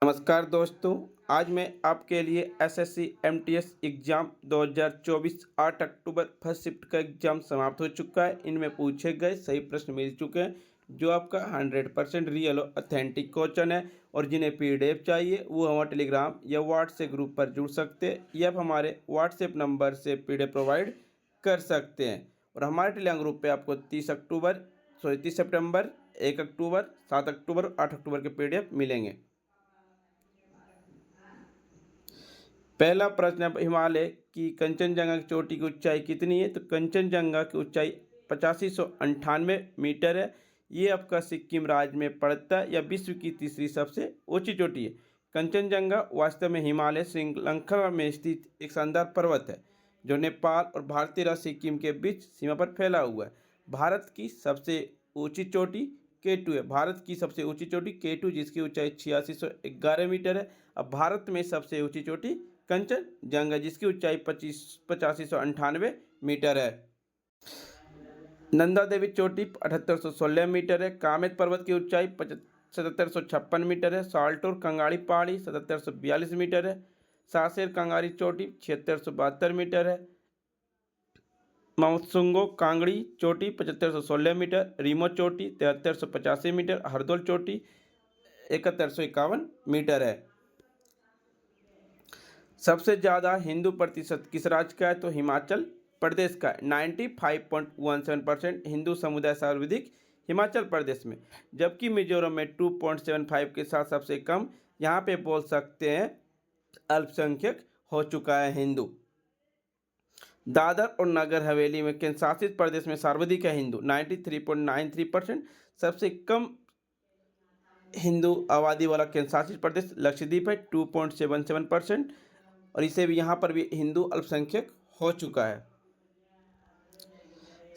नमस्कार दोस्तों। आज मैं आपके लिए SSC MTS exam 2024 8 October first shift का एग्ज़ाम समाप्त हो चुका है। इनमें पूछे गए सही प्रश्न मिल चुके हैं जो आपका 100% रियल और ऑथेंटिक क्वेश्चन है। और जिन्हें पीडीएफ चाहिए वो हमारे टेलीग्राम या व्हाट्सएप ग्रुप पर जुड़ सकते हैं या आप हमारे व्हाट्सएप नंबर से पीडीएफ प्रोवाइड कर सकते हैं। और हमारे टेलीग्राम ग्रुप पे आपको 30 सितंबर 1 अक्टूबर 7 अक्टूबर 8 अक्टूबर के पीडीएफ मिलेंगे। पहला प्रश्न है, हिमालय की कंचनजंगा की चोटी की ऊंचाई कितनी है? तो कंचनजंगा की ऊंचाई 8598 मीटर है। ये आपका सिक्किम राज्य में पड़ता है या विश्व की तीसरी सबसे ऊंची चोटी है। कंचनजंगा वास्तव में हिमालय श्रृंखला में स्थित एक शानदार पर्वत है जो नेपाल और भारतीय राज्य सिक्किम के बीच सीमा पर फैला हुआ है। भारत की सबसे ऊंची चोटी K2 है। भारत की सबसे ऊंची चोटी K2 जिसकी ऊंचाई 8611 मीटर है। अब भारत में सबसे ऊंची चोटी कंचनजंगा जिसकी ऊंचाई 8598 मीटर है। नंदा देवी चोटी 7816 मीटर है। कामेत पर्वत की ऊंचाई 7756 मीटर है। साल्टोर कंगाड़ी पहाड़ी 7742 मीटर है। सासेर कंगारी चोटी 7672 मीटर है। माउत्सुंगो कांगड़ी चोटी 7516 मीटर। रीमो चोटी 7385 मीटर। हरदोल चोटी 7151 मीटर है। सबसे ज़्यादा हिंदू प्रतिशत किस राज्य का है? तो हिमाचल प्रदेश का 95.17% हिंदू समुदाय सर्वाधिक हिमाचल प्रदेश में, जबकि मिजोरम में 2.75 के साथ सबसे कम यहाँ पे बोल सकते हैं अल्पसंख्यक हो चुका है हिंदू। दादर और नगर हवेली में केंद्र शासित प्रदेश में सर्वाधिक है हिंदू 93.93%। सबसे कम हिंदू आबादी वाला केंद्र शासित प्रदेश लक्षद्वीप है 2.77%। और इसे भी यहाँ पर भी हिंदू अल्पसंख्यक हो चुका है।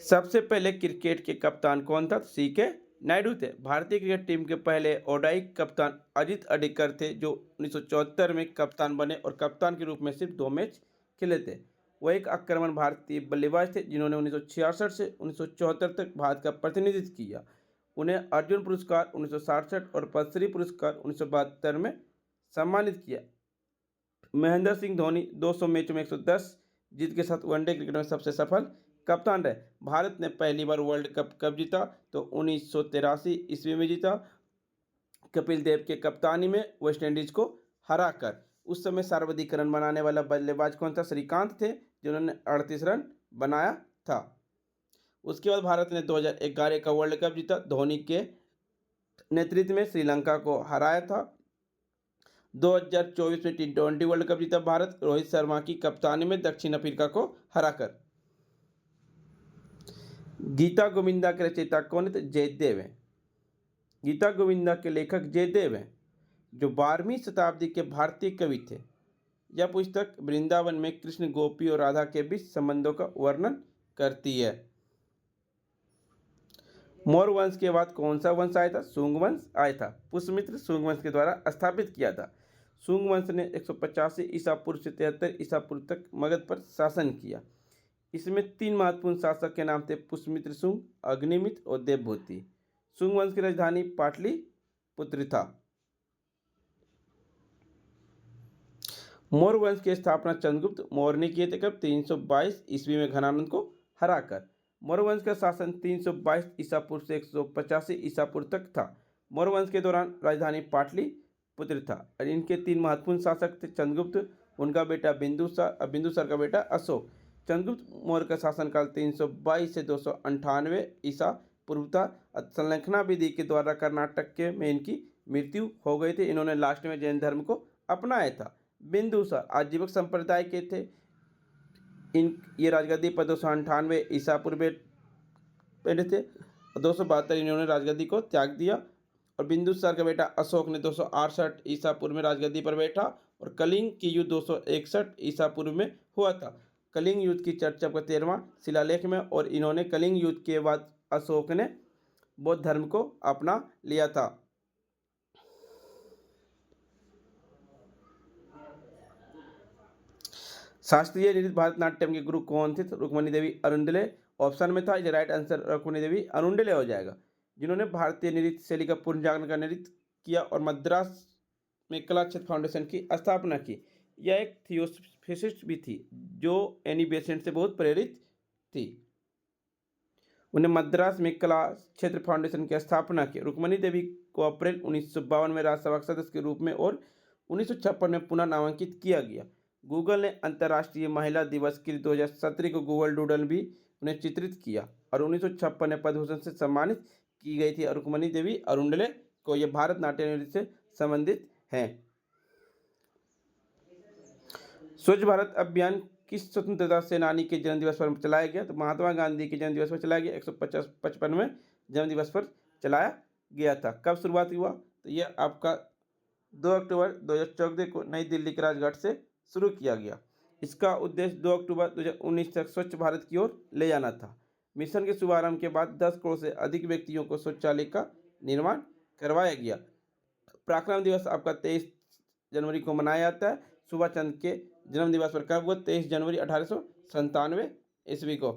सबसे पहले क्रिकेट के कप्तान कौन था? CK नायडू थे। भारतीय क्रिकेट टीम के पहले ओडाई कप्तान अजित अडिकर थे जो 1974 में कप्तान बने और कप्तान के रूप में सिर्फ 2 मैच खेले थे। वो एक आक्रमण भारतीय बल्लेबाज थे जिन्होंने 1966 से 1974 तक भारत का प्रतिनिधित्व किया। उन्हें अर्जुन पुरस्कार 1967 और पद्मश्री पुरस्कार 1972 में सम्मानित किया। महेंद्र सिंह धोनी 200 मैचों में 110 जीत के साथ वनडे क्रिकेट में सबसे सफल कप्तान रहे। भारत ने पहली बार वर्ल्ड कप कब जीता? तो 1983 ईस्वी में जीता, कपिल देव के कप्तानी में वेस्टइंडीज को हराकर। उस समय सर्वाधिक रन बनाने वाला बल्लेबाज कौन था? श्रीकांत थे जिन्होंने 38 रन बनाया था। उसके बाद भारत ने 2011 का वर्ल्ड कप जीता, धोनी के नेतृत्व में श्रीलंका को हराया था। 2024 में T20 वर्ल्ड कप जीता भारत रोहित शर्मा की कप्तानी में दक्षिण अफ्रीका को हराकर। गीता गोविंदा के रचयिता कौन है? तो जयदेव है। गीता गोविंदा के लेखक जयदेव हैं जो 12वीं शताब्दी के भारतीय कवि थे। यह पुस्तक वृंदावन में कृष्ण, गोपी और राधा के बीच संबंधों का वर्णन करती है। मौर्य वंश के बाद कौन सा वंश आया था? शुंग वंश आया था। पुष्यमित्र शुंग वंश के द्वारा स्थापित किया था। शुंग वंश ने 185 ईसा पूर्व से 73 ईसा पूर्व तक मगध पर शासन किया। इसमें 3 महत्वपूर्ण शासक के नाम थे पुष्यमित्र शुंग, अग्निमित्र और देवभूति। शुंग वंश की राजधानी पाटलिपुत्र था। मौर्य वंश की स्थापना चंद्रगुप्त मौर्य ने किए थे कब? 322 ईस्वी में घनानंद को हराकर। मौर्य वंश का शासन 322 ईसा पूर्व से 185 ईसा पूर्व तक था। मौर्य वंश के दौरान राजधानी पाटलिपुत्र था और इनके 3 महत्वपूर्ण शासक थे चंद्रगुप्त, उनका बेटा बिंदुसार और बिंदुसार का बेटा अशोक। चंद्रगुप्त मौर्य का शासनकाल 322 से 298 ईसा पूर्व था। संलेखना विधि के द्वारा कर्नाटक के में इनकी मृत्यु हो गई थी। इन्होंने लास्ट में जैन धर्म को अपनाया था। बिंदुसार आजीवक संप्रदाय के थे। ये राजगद्दी पर 298 ईसा पूर्व बैठे थे और 272 इन्होंने राजगद्दी को त्याग दिया। और बिंदुसार का बेटा अशोक ने 268 ईसा पूर्व में राजगद्दी पर बैठा और कलिंग की युद्ध 261 ईसा पूर्व में हुआ था। कलिंग युद्ध की चर्चा का 13वां शिलालेख में। और इन्होंने कलिंग युद्ध के बाद अशोक ने बौद्ध धर्म को अपना लिया था। शास्त्रीय नृत्य भरतनाट्यम के गुरु कौन थे? तो रुक्मणी देवी अरुंडले ऑप्शन में था। ये राइट आंसर रुक्मणी देवी अरुंडले हो जाएगा, जिन्होंने भारतीय नृत्य शैली का पुनर्जागरण का नृत्य किया और मद्रास में कला क्षेत्र फाउंडेशन की स्थापना की। यह एक थियोसॉफिस्ट भी थी जो एनी बेसेंट से बहुत प्रेरित थी। उन्हें मद्रास में कला क्षेत्र फाउंडेशन की स्थापना की। रुक्मणी देवी को अप्रैल 1952 में राज्यसभा सदस्य के रूप में और 1956 में पुनः नामांकित किया गया। गूगल ने अंतर्राष्ट्रीय महिला दिवस के लिए 2017 को गूगल डूडल भी उन्हें चित्रित किया और 1956 में पद्म भूषण से सम्मानित की गई थी। और रुक्मणी देवी अरुंडले को यह भारत नाट्य नृत्य से संबंधित हैं। स्वच्छ भारत अभियान किस स्वतंत्रता सेनानी के जन्मदिवस पर चलाया गया? तो महात्मा गांधी के जन्मदिवस पर चलाया गया। 155वें जन्मदिवस पर चलाया गया था। कब शुरुआत हुआ? तो यह आपका 2 अक्टूबर 2014 को नई दिल्ली के राजघाट से शुरू किया गया। इसका उद्देश्य 2 अक्टूबर 2019 तक स्वच्छ भारत की ओर ले जाना था। मिशन के शुभारंभ के बाद 10 करोड़ से अधिक व्यक्तियों को शौचालय का निर्माण करवाया गया। पराक्रम दिवस आपका 23 जनवरी को मनाया जाता है। सुभाष चंद्र के जन्म दिवस पर कब हुआ? 23 जनवरी 1897 ईस्वी को।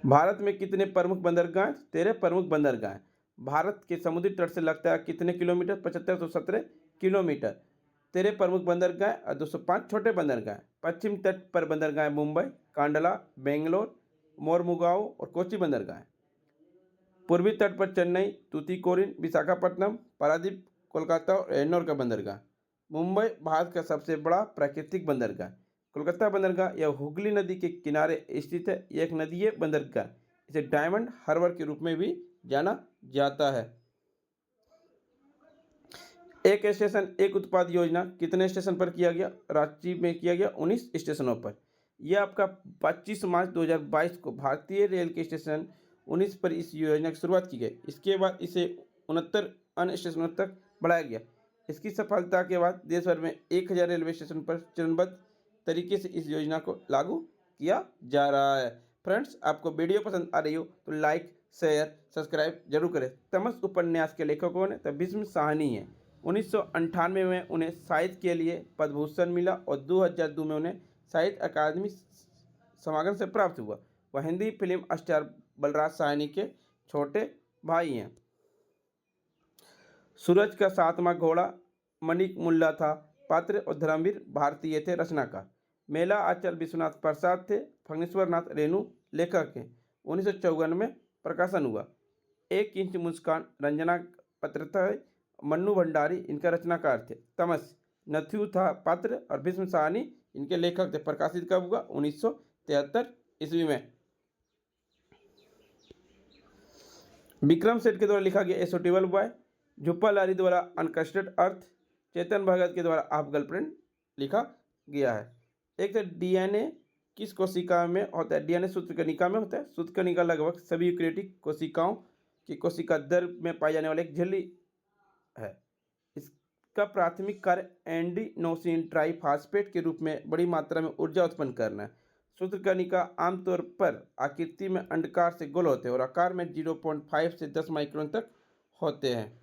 भारत में कितने प्रमुख बंदरगाह? 13 प्रमुख बंदरगाह। भारत के समुद्री तट से लगता है कितने किलोमीटर? 7517 किलोमीटर। 13 प्रमुख बंदरगाह और 205 छोटे बंदरगाह। पश्चिम तट पर बंदरगाह मुंबई, कांडला, बेंगलोर, मोरमुगाओ और कोची बंदरगाह। पूर्वी तट पर चेन्नई, तूतीकोरिन, विशाखापट्टनम, पारादीप, कोलकाता और एन्नौर का बंदरगाह। मुंबई भारत का सबसे बड़ा प्राकृतिक बंदरगाह। कोलकाता बंदरगाह यह हुगली नदी के किनारे स्थित है। यह एक नदीय बंदरगाह। इसे डायमंड हार्बर के रूप में भी जाना जाता है। एक स्टेशन एक उत्पाद योजना कितने स्टेशन पर किया गया? रांची में किया गया 19 स्टेशनों पर। यह आपका 25 मार्च 2022 को भारतीय रेल के स्टेशन 19 पर इस योजना की शुरुआत की गई। इसके बाद इसे 69 अन्य स्टेशनों तक बढ़ाया गया। इसकी सफलता के बाद देश भर में 1000 रेलवे स्टेशन पर चरणबद्ध तरीके से इस योजना को लागू किया जा रहा है। फ्रेंड्स, आपको वीडियो पसंद आ रही हो तो लाइक, शेयर, सब्सक्राइब जरूर करें। तमस उपन्यास के लेखकों ने तो भीष्म साहनी है। 1998 में उन्हें साहित्य के लिए पद्म भूषण मिला और 2002 में उन्हें साहित्य अकादमी समागम से प्राप्त हुआ। वह हिंदी फिल्म स्टार बलराज साहनी के छोटे भाई हैं। सूरज का सातवां घोड़ा मणिक मुल्ला था। पात्र और धर्मवीर भारतीय थे रचनाकार। मेला आचल विश्वनाथ प्रसाद थे। फगनेश्वर नाथ रेणु लेखक हैं। 1954 में प्रकाशन हुआ। 1 इंच मुस्कान रंजना पत्रता है। मन्नू भंडारी इनका रचनाकार थे। तमस नथ्यू था पात्र और भीष्म साहनी इनके लेखक थे। प्रकाशित कब हुआ? 1973 ईस्वी में। विक्रम सेठ के द्वारा लिखा गया ए सुटेबल बॉय। झुप्पा लारी द्वारा अनकस्टेड अर्थ। चेतन भगत के द्वारा आप गर्लफ्रेंड लिखा गया है। एक तो डीएनए किस कोशिका में होता है? डीएनए सूत्रकणिका में होता है। सूत्रकणिका लगभग सभी यूकेरियोटिक कोशिकाओं की कोशिका दर में पाई जाने वाली एक झिल्ली है। इसका प्राथमिक कार्य एंडीनोसिन ट्राइफॉस्फेट के रूप में बड़ी मात्रा में ऊर्जा उत्पन्न करना है। सूत्रकणिका आमतौर पर आकृति में अंडाकार से गोल होते हैं और आकार में 0.5 से 10 माइक्रोन तक होते हैं।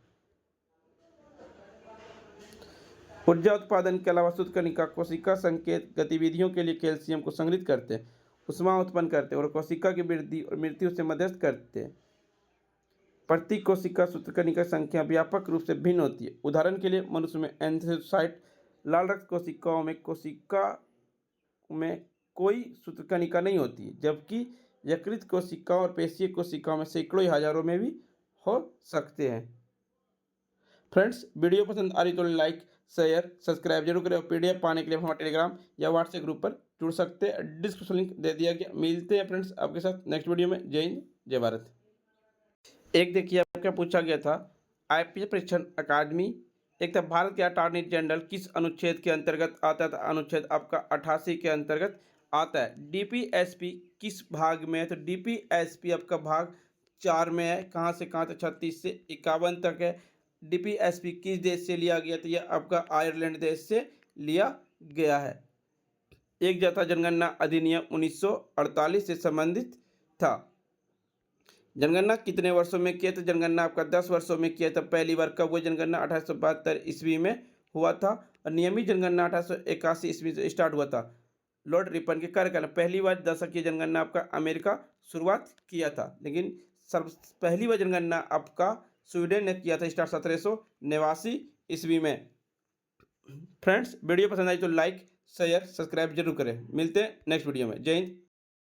ऊर्जा उत्पादन के अलावा सूत्रकणिका कोशिका संकेत गतिविधियों के लिए कैल्शियम को संग्रहित करते हैं, ऊष्मा उत्पन्न करते हैं और कोशिका की वृद्धि और मृत्यु से मध्यस्थ करते हैं। प्रति कोशिका सूत्रकणिका संख्या व्यापक रूप से भिन्न होती है। उदाहरण के लिए मनुष्य में एंथ्रोसाइट लाल रक्त कोशिका में कोई सूत्रकणिका नहीं होती, जबकि यकृत कोशिकाओं और पेशीय कोशिकाओं में सैकड़ों या हजारों में भी हो सकते हैं। फ्रेंड्स, वीडियो पसंद आ रही तो लाइक, शेयर, सब्सक्राइब जरूर करें और पीडीएफ पाने के लिए हमारे टेलीग्राम या व्हाट्सएप ग्रुप पर जुड़ सकते हैं। डिस्क्रिप्शन लिंक दे दिया गया। मिलते हैं फ्रेंड्स आपके साथ नेक्स्ट वीडियो में। जय हिंद, जय भारत। एक देखिए आपका पूछा गया था आईपीएस परीक्षण अकादमी। एक था भारत के अटॉर्नी जनरल किस अनुच्छेद के अंतर्गत आता है? अनुच्छेद आपका 88 के अंतर्गत आता है। डीपीएसपी किस भाग में है? तो डीपीएसपी आपका भाग 4 में है। कहाँ से कहाँ तक? 36 से 51 तक है। डीपीएसपी किस देश से लिया गया? तो यह आपका आयरलैंड देश से लिया गया है। एक जाता जनगणना अधिनियम 1948 से संबंधित था। जनगणना कितने वर्षों में किया? तो जनगणना आपका 10 वर्षों में किया था। पहली बार कब हुआ जनगणना? 1872 ईस्वी में हुआ था और नियमित जनगणना 1881 ईस्वी से स्टार्ट हुआ था। लॉर्ड रिपन के कार्यकाल में पहली बार दशकीय जनगणना आपका अमेरिका शुरुआत किया था, लेकिन सर्व पहली बार जनगणना आपका स्वीडन ने किया था स्टार्ट 1789 ईस्वी में। फ्रेंड्स वीडियो पसंद आई तो लाइक शेयर सब्सक्राइब जरूर करें। मिलते हैं नेक्स्ट वीडियो में। जय हिंद।